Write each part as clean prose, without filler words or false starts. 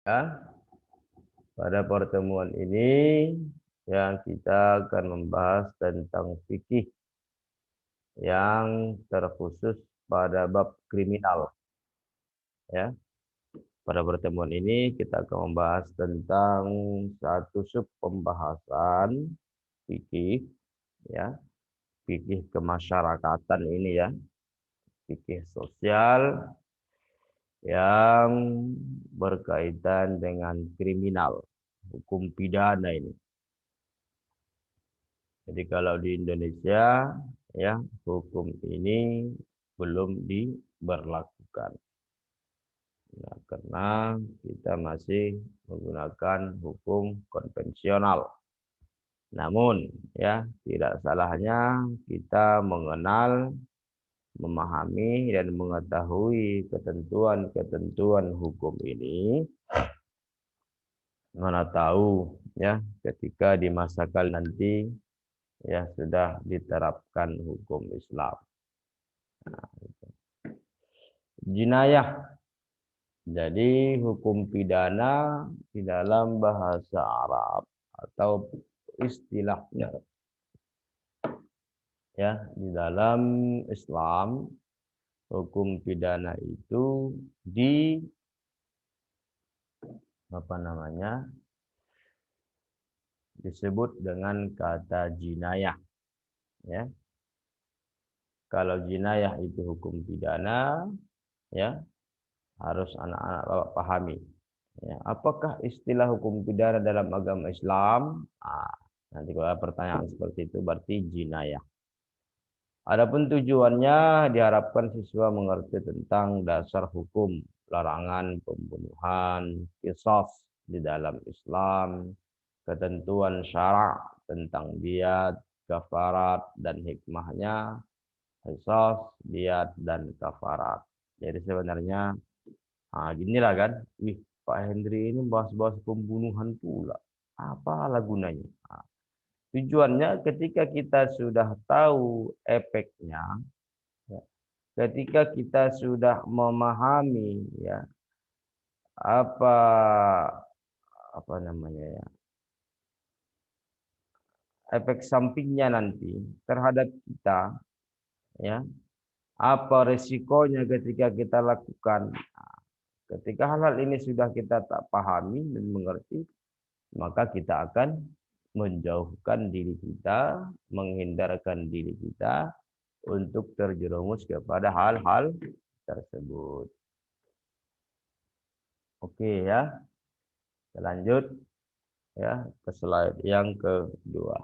Ya, pada pertemuan ini yang kita akan membahas tentang fikih yang terkhusus pada bab kriminal. Ya, pada pertemuan ini kita akan membahas tentang satu sub pembahasan fikih, ya, fikih kemasyarakatan ini ya, fikih sosial yang berkaitan dengan kriminal, hukum pidana ini. Jadi kalau di Indonesia ya hukum ini belum diberlakukan. Ya, karena kita masih menggunakan hukum konvensional. Namun ya tidak salahnya kita mengenal, memahami dan mengetahui ketentuan-ketentuan hukum ini. Mana tahu ya ketika di masa kali nanti ya sudah diterapkan hukum Islam. Nah, jinayah. Jadi hukum pidana di dalam bahasa Arab atau istilahnya ya di dalam Islam hukum pidana itu apa namanya disebut dengan kata jinayah ya. Kalau jinayah itu hukum pidana ya harus anak-anak Bapak pahami. Ya, apakah istilah hukum pidana dalam agama Islam? Nanti kalau ada pertanyaan seperti itu berarti jinayah. Adapun tujuannya diharapkan siswa mengerti tentang dasar hukum, larangan pembunuhan, qisas di dalam Islam, ketentuan syarak tentang diat, kafarat dan hikmahnya, qisas, diat dan kafarat. Jadi sebenarnya ginilah kan, wih Pak Hendri ini bahas-bahas pembunuhan pula. Apalah gunanya? Tujuannya ketika kita sudah tahu efeknya, ya, ketika kita sudah memahami ya apa apa namanya ya efek sampingnya nanti terhadap kita, ya apa resikonya ketika kita lakukan. Ketika hal-hal ini sudah kita tak pahami dan mengerti, maka kita akan menjauhkan diri kita, menghindarkan diri kita untuk terjerumus kepada hal-hal tersebut. Oke ya, kita lanjut ya ke slide yang kedua.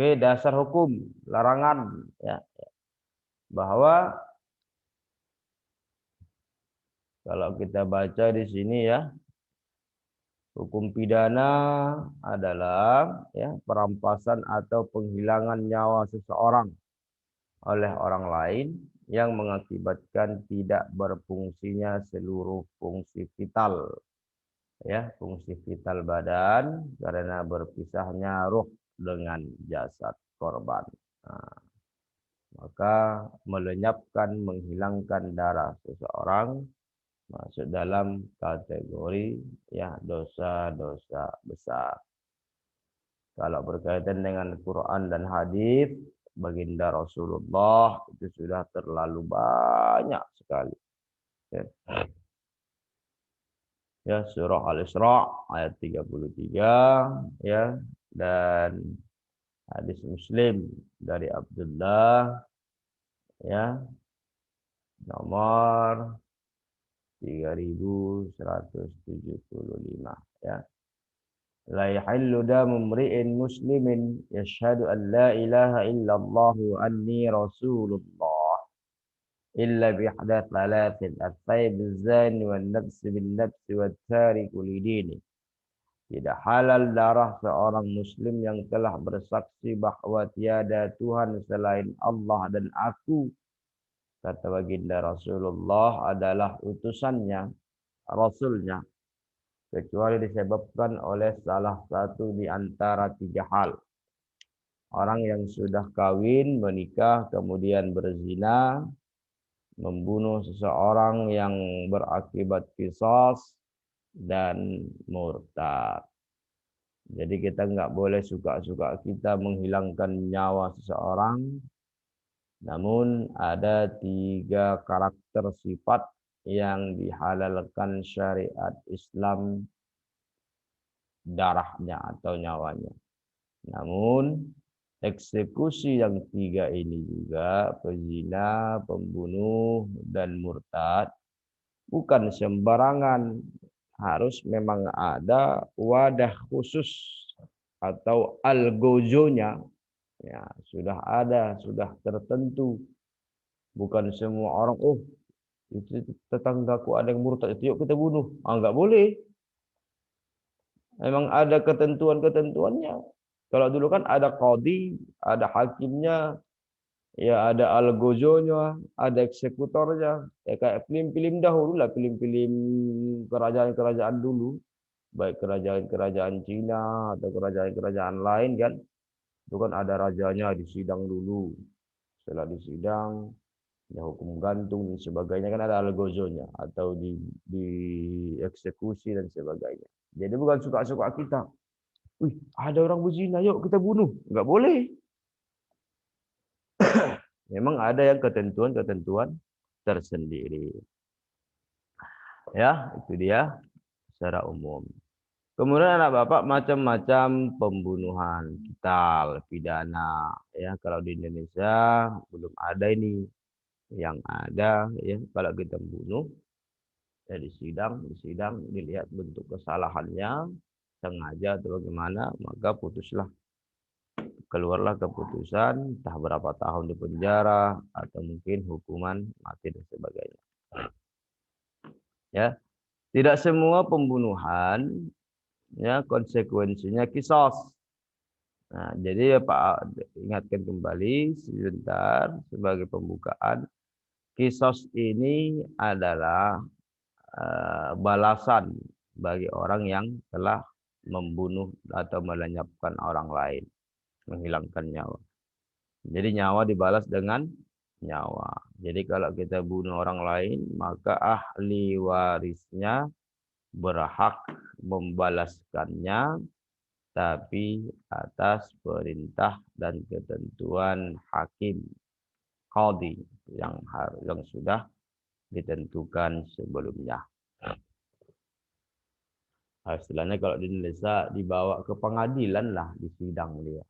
Oke, dasar hukum, larangan ya, bahwa kalau kita baca di sini ya, hukum pidana adalah ya perampasan atau penghilangan nyawa seseorang oleh orang lain yang mengakibatkan tidak berfungsinya seluruh fungsi vital ya, fungsi vital badan karena berpisahnya ruh dengan jasad korban. Nah, maka melenyapkan, menghilangkan darah seseorang masuk dalam kategori ya dosa-dosa besar. Kalau berkaitan dengan Quran dan hadis baginda Rasulullah itu sudah terlalu banyak sekali. Ya, ya surah Al-Isra ayat 33 ya, dan hadis Muslim dari Abdullah ya nomor 3175 ya. La yahillu damu mri'in muslimin yashhadu an la ilaha illallah wa anni rasulullah illa bihda thalathin at-thayyib az-zani wan nafs bin nafs wat tariku lidini. Tidak halal darah seorang muslim yang telah bersaksi bahwa tiada Tuhan selain Allah dan aku, kata baginda Rasulullah adalah utusannya, rasulnya, kecuali disebabkan oleh salah satu di antara tiga hal. Orang yang sudah kawin, menikah, kemudian berzina, membunuh seseorang yang berakibat qisas, dan murtad. Jadi kita nggak boleh suka-suka kita menghilangkan nyawa seseorang. Namun ada tiga karakter sifat yang dihalalkan syariat Islam darahnya atau nyawanya. Namun eksekusi yang tiga ini juga pezina, pembunuh, dan murtad bukan sembarangan. Harus memang ada wadah khusus atau algojonya. Ya, sudah ada, sudah tertentu. Bukan semua orang, oh itu tetanggaku ada yang murtad, itu yuk kita bunuh. Nggak boleh. Memang ada ketentuan-ketentuannya. Kalau dulu kan ada qadhi, ada hakimnya, ya ada algojonya, ada eksekutornya. Ya kayak film-film dahulu lah, film-film kerajaan-kerajaan dulu. Baik kerajaan-kerajaan Cina atau kerajaan-kerajaan lain kan. Itu kan ada rajanya disidang dulu. Setelah disidang, ya hukum gantung dan sebagainya kan ada algozonya atau dieksekusi dan sebagainya. Jadi bukan suka-suka kita. Wih, ada orang berzina, yuk kita bunuh. Nggak boleh. Memang ada yang ketentuan-ketentuan tersendiri. Ya, itu dia secara umum. Kemudian anak bapak macam-macam pembunuhan, kital, pidana. Ya, kalau di Indonesia belum ada ini. Yang ada ya kalau kita bunuh ya disidang dilihat bentuk kesalahannya sengaja atau bagaimana, maka keluarlah keputusan entah berapa tahun di penjara atau mungkin hukuman mati dan sebagainya. Ya, tidak semua pembunuhan ya konsekuensinya kisos. Nah, jadi ya Pak ingatkan kembali sebentar sebagai pembukaan. Kisos ini adalah balasan bagi orang yang telah membunuh atau melenyapkan orang lain, menghilangkan nyawa. Jadi nyawa dibalas dengan nyawa. Jadi kalau kita bunuh orang lain, maka ahli warisnya berhak membalaskannya, tapi atas perintah dan ketentuan hakim qadhi yang sudah ditentukan sebelumnya. Nah, istilahnya kalau di Indonesia dibawa ke pengadilan lah di sidang dia.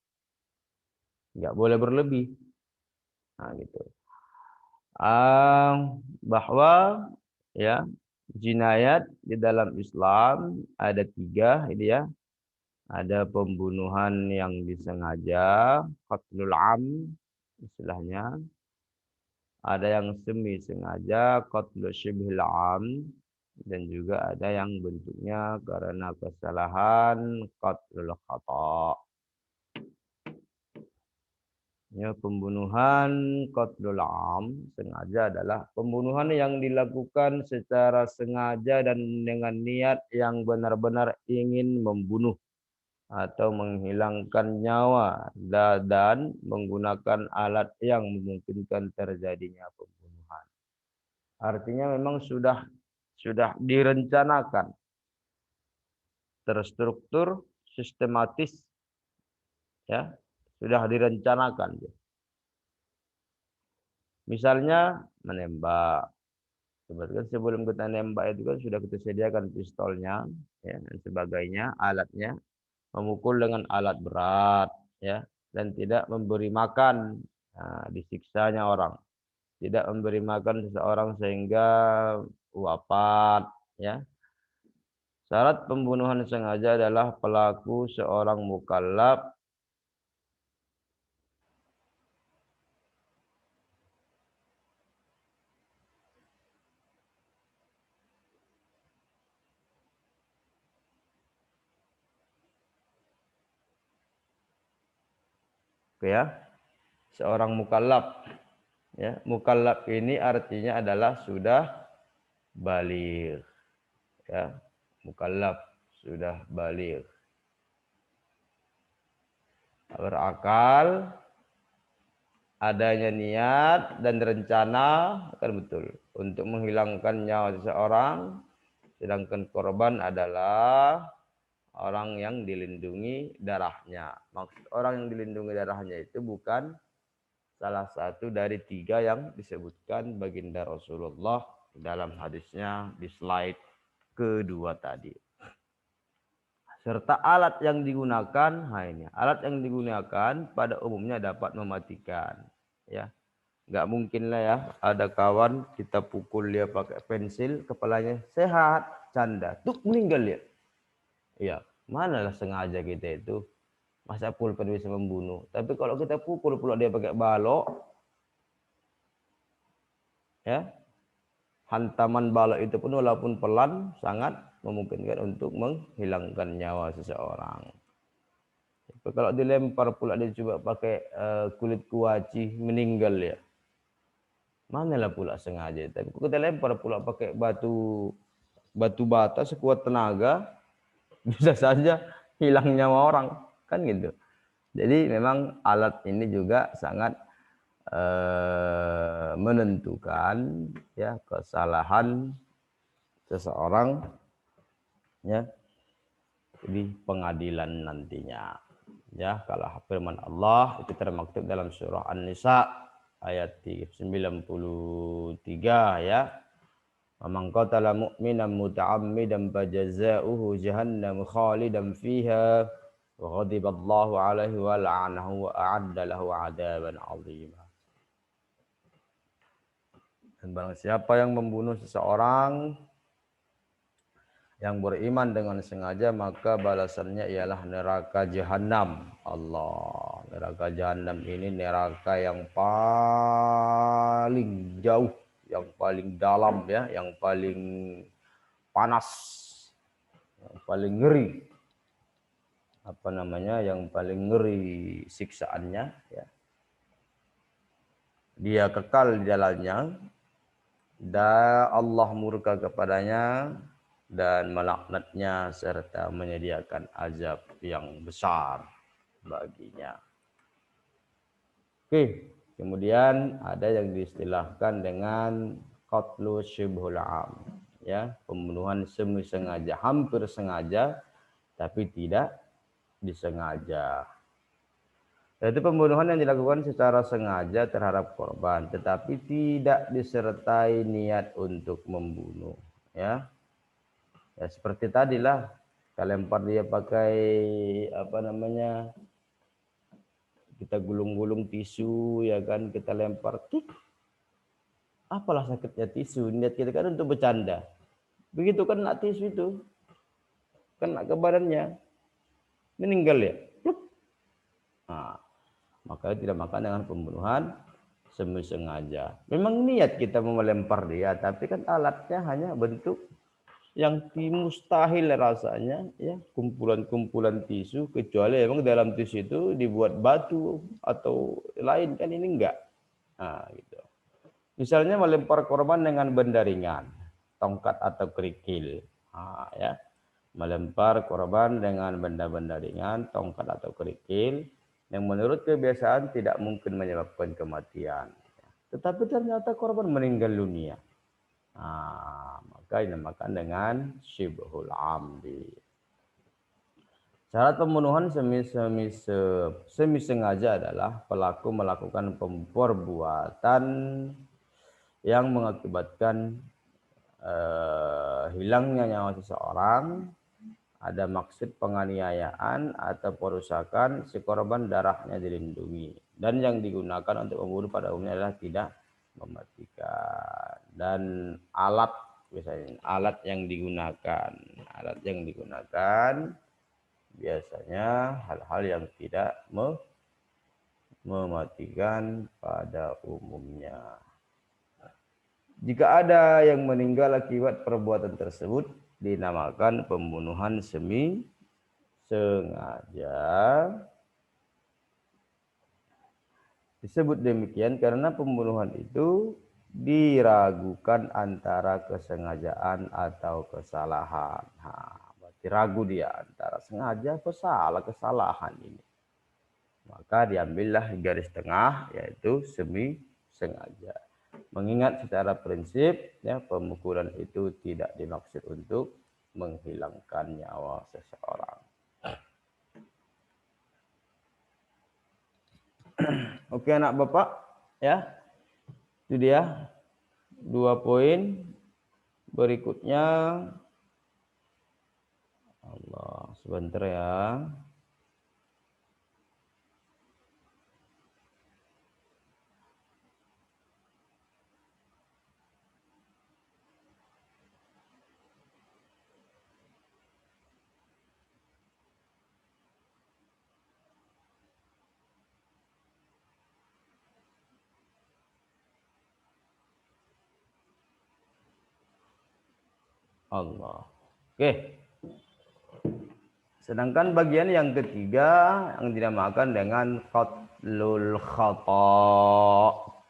Nggak boleh berlebih. Nah, gitu. Bahwa ya jinayat di dalam Islam ada tiga, ini ya. Ada pembunuhan yang disengaja, qatlul am, istilahnya. Ada yang semi sengaja, qatlul syibhil am, dan juga ada yang bentuknya karena kesalahan, qatlul khata. Ya, pembunuhan qatlul am sengaja adalah pembunuhan yang dilakukan secara sengaja dan dengan niat yang benar-benar ingin membunuh atau menghilangkan nyawa dan menggunakan alat yang memungkinkan terjadinya pembunuhan. Artinya memang sudah direncanakan, terstruktur, sistematis, ya, sudah direncanakan. Misalnya menembak. Sebenarnya sebelum kita nembak itu kan sudah kita sediakan pistolnya, ya, dan sebagainya, alatnya, memukul dengan alat berat, ya, dan tidak memberi makan, nah, disiksanya orang, tidak memberi makan seseorang sehingga wafat, ya. Syarat pembunuhan sengaja adalah pelaku seorang mukallaf ya, seorang mukallaf. Ya, mukallaf ini artinya adalah sudah baligh, ya, mukallaf. sudah baligh, berakal, adanya niat dan rencana akan betul untuk menghilangkan nyawa seseorang, sedangkan korban adalah orang yang dilindungi darahnya. Maksud orang yang dilindungi darahnya itu bukan salah satu dari 3 yang disebutkan baginda Rasulullah dalam hadisnya di slide kedua tadi. Serta alat yang digunakan, ini alat yang digunakan pada umumnya dapat mematikan, ya. Nggak mungkin lah ya ada kawan kita pukul dia pakai pensil, kepalanya sehat, canda, tuh meninggal ya. Iya, manalah sengaja kita itu. Masa pulpen bisa membunuh. Tapi kalau kita pukul pula dia pakai balok, ya, hantaman balok itu pun walaupun pelan sangat memungkinkan untuk menghilangkan nyawa seseorang. Tapi kalau dilempar pula dia coba pakai kulit kuaci, meninggal ya. Manalah pula sengaja. Tapi kalau kita lempar pula pakai batu bata sekuat tenaga, bisa saja hilang nyawa orang, kan gitu. Jadi memang alat ini juga sangat menentukan ya kesalahan seseorang ya di pengadilan nantinya. Ya, kalau firman Allah itu termaktub dalam surah An-Nisa ayat 93 ya. Man qatala mu'minan muta'ammidan fajaza'uhu jahannam khalidan fiha wa ghadiballahu 'alaihi wa la'anahu wa a'adda lahu 'adaban 'azima. Dan barang siapa yang membunuh seseorang yang beriman dengan sengaja, maka balasannya ialah neraka jahanam. Allah, neraka jahanam ini neraka yang paling jauh, yang paling dalam ya, yang paling panas, yang paling ngeri. Apa namanya? Yang paling ngeri siksaannya ya. Dia kekal di dalamnya dan Allah murka kepadanya dan melaknatnya serta menyediakan azab yang besar baginya. Oke, kemudian ada yang diistilahkan dengan qatlu syibhul am, ya, pembunuhan semi sengaja, hampir sengaja tapi tidak disengaja. Yaitu pembunuhan yang dilakukan secara sengaja terhadap korban tetapi tidak disertai niat untuk membunuh, ya. Ya seperti tadilah, kita lempar dia pakai apa namanya, kita gulung-gulung tisu ya kan, kita lempar tik. Apalah sakitnya tisu, niat kita kan untuk bercanda. Begitu kan nak tisu itu kena ke badannya, meninggal ya. Nah, maka tidak makan dengan pembunuhan semi sengaja. Memang niat kita mau melempar dia, tapi kan alatnya hanya bentuk yang mustahil rasanya ya, kumpulan-kumpulan tisu, kecuali memang dalam tisu itu dibuat batu atau lain, kan ini enggak. Nah, gitu. Misalnya melempar korban dengan benda ringan, tongkat atau kerikil. Nah, ya. Melempar korban dengan benda-benda ringan, tongkat atau kerikil yang menurut kebiasaan tidak mungkin menyebabkan kematian. Tetapi ternyata korban meninggal dunia. Nah, maka dinamakan dengan syibhul amdi. Syarat pembunuhan semi sengaja adalah pelaku melakukan perbuatan yang mengakibatkan hilangnya nyawa seseorang, ada maksud penganiayaan atau perusakan, si korban darahnya dilindungi, dan yang digunakan untuk membunuh pada umumnya adalah tidak mematikan. Dan alat, misalnya alat yang digunakan biasanya hal-hal yang tidak mematikan pada umumnya. Jika ada yang meninggal akibat perbuatan tersebut, dinamakan pembunuhan semi sengaja. Disebut demikian karena pembunuhan itu diragukan antara kesengajaan atau kesalahan. Nah, Ragu dia antara sengaja atau salah kesalahan ini. Maka diambillah garis tengah yaitu semi sengaja. Mengingat secara prinsip ya pemukulan itu tidak dimaksud untuk menghilangkan nyawa seseorang. Oke anak bapak ya. Itu dia 2 poin. Berikutnya Allah sebentar ya. Allah. Oke. Sedangkan bagian yang ketiga yang dinamakan dengan qatlul khata,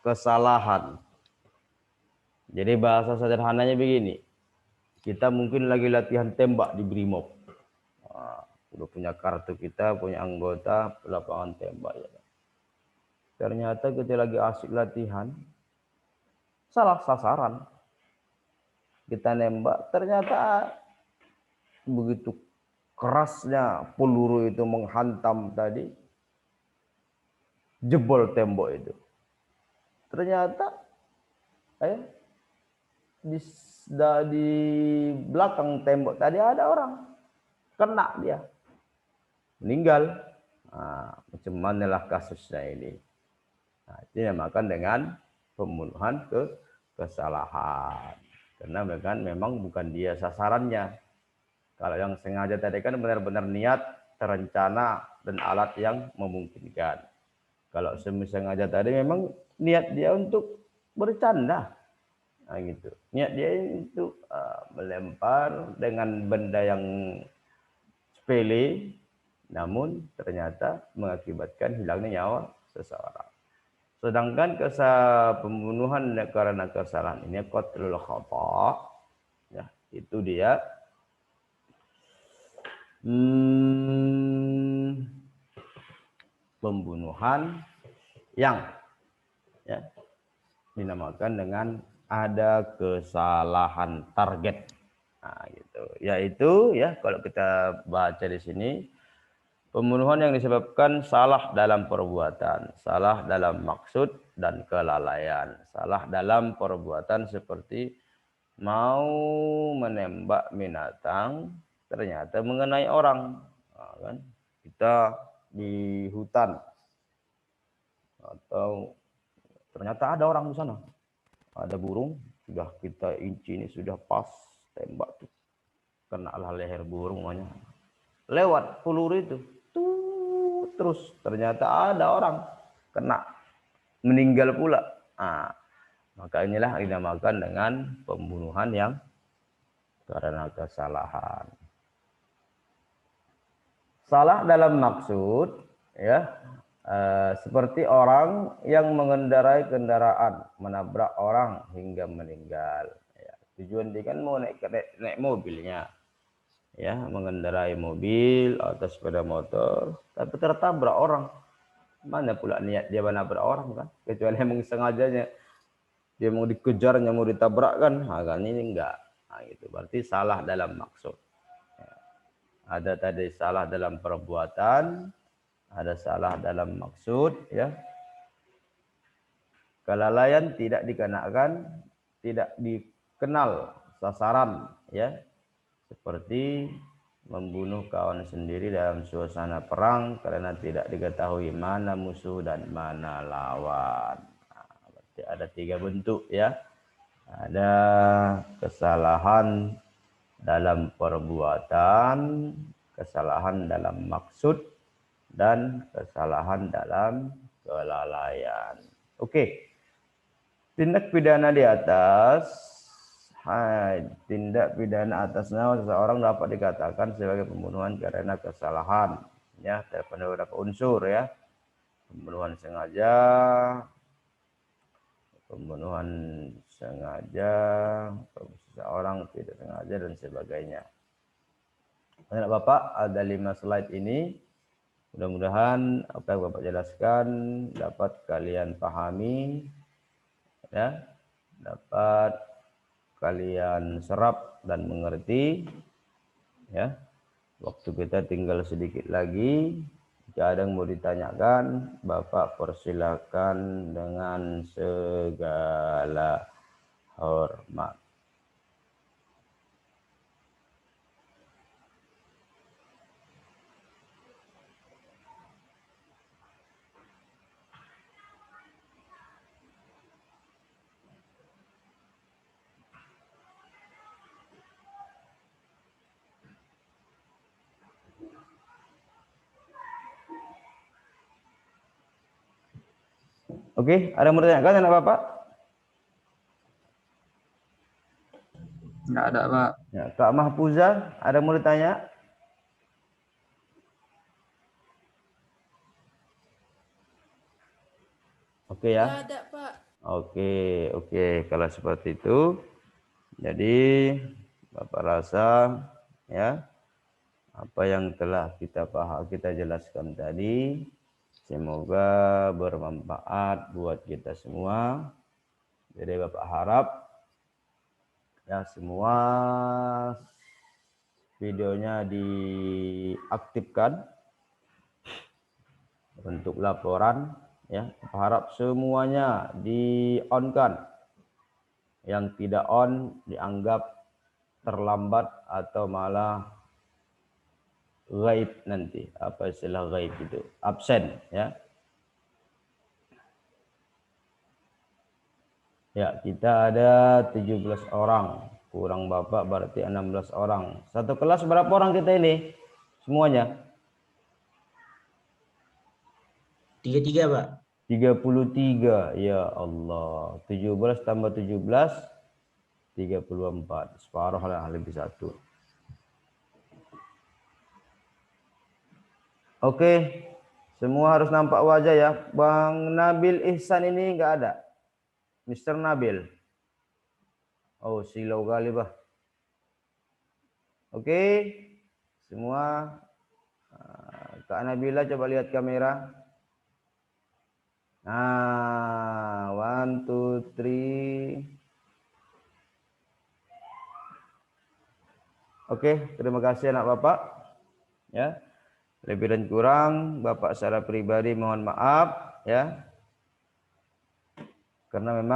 kesalahan. Jadi bahasa sederhananya begini. Kita mungkin lagi latihan tembak di Brimob. Udah punya kartu kita, punya anggota lapangan tembak ya. Ternyata kita lagi asik latihan, salah sasaran. Kita nembak, ternyata begitu kerasnya peluru itu menghantam tadi, jebol tembok itu. Ternyata di belakang tembok tadi ada orang, kena dia, meninggal. Macam manalah kasusnya ini. Itu dinamakan dengan pembunuhan kesalahan. Karena memang bukan dia sasarannya. Kalau yang sengaja tadi kan benar-benar niat, terencana, dan alat yang memungkinkan. Kalau semi-sengaja tadi memang niat dia untuk bercanda. Gitu. Niat dia itu melempar dengan benda yang sepele, namun ternyata mengakibatkan hilangnya nyawa seseorang. Sedangkan pembunuhan karena kesalahan ini qatlul khata, ya, itu dia pembunuhan yang ya, dinamakan dengan ada kesalahan target. Gitu. Yaitu ya kalau kita baca di sini pembunuhan yang disebabkan salah dalam perbuatan, salah dalam maksud dan kelalaian. Salah dalam perbuatan seperti mau menembak binatang ternyata mengenai orang. Kan? Kita di hutan atau ternyata ada orang di sana. Ada burung, sudah kita inci ini sudah pas tembak tuh. Kenalah leher burung namanya. Lewat peluru itu. Terus ternyata ada orang kena, meninggal pula. Maka inilah dinamakan dengan pembunuhan yang karena kesalahan. Salah dalam maksud ya seperti orang yang mengendarai kendaraan menabrak orang hingga meninggal. Ya, tujuan dia kan mau naik mobilnya, ya mengendarai mobil atau sepeda motor, tapi tertabrak orang. Mana pula niat dia menabrak orang kan? Kecuali emang sengajanya dia mau dikejarnya, mau ditabrak kan? Kan ini enggak. Gitu. Berarti salah dalam maksud. Ya. Ada tadi salah dalam perbuatan, ada salah dalam maksud, ya. Kelalaian tidak dikenakan, tidak dikenal sasaran, ya. Seperti membunuh kawan sendiri dalam suasana perang karena tidak diketahui mana musuh dan mana lawan. Berarti ada 3 bentuk ya. Ada kesalahan dalam perbuatan, kesalahan dalam maksud, dan kesalahan dalam kelalaian. Oke. Tindak pidana di atas, tindak pidana atasnya seseorang dapat dikatakan sebagai pembunuhan karena kesalahan. Ya, terpenuhi beberapa unsur ya. Pembunuhan sengaja, pembunuhan sengaja, seseorang tidak sengaja dan sebagainya. Anak Bapak ada 5 slide ini. Mudah-mudahan apa yang Bapak jelaskan dapat kalian pahami, ya, dapat kalian serap dan mengerti, ya. Waktu kita tinggal sedikit lagi. Jika ada yang mau ditanyakan, Bapak persilakan dengan segala hormat. Oke, ada yang mau ditanyakan anak Bapak? Nggak ada, Pak. Ya, Kak Mahfuza, ada yang mau ditanya? Oke ya. Nggak ada, Pak. Oke. Kalau seperti itu, jadi Bapak rasa ya apa yang telah kita jelaskan tadi semoga bermanfaat buat kita semua. Jadi Bapak harap ya semua videonya diaktifkan untuk laporan, ya. Bapak harap semuanya di-on-kan. Yang tidak on dianggap terlambat atau malah gaib nanti. Apa istilah gaib itu? Absen, ya. Ya, kita ada 17 orang. Kurang Bapak berarti 16 orang. Satu kelas berapa orang kita ini? Semuanya? 33, Pak. 33. Ya Allah. 17 tambah 17, 34. Separuh lah, lebih satu. Oke. Semua harus nampak wajah ya. Bang Nabil Ihsan ini enggak ada. Mr. Nabil. Oh, silau kali, bah. Oke. Semua. Kak Nabila coba lihat kamera. Nah, 1, 2, 3. Oke, terima kasih anak Bapak. Ya. Lebih dan kurang Bapak secara pribadi mohon maaf ya. Karena memang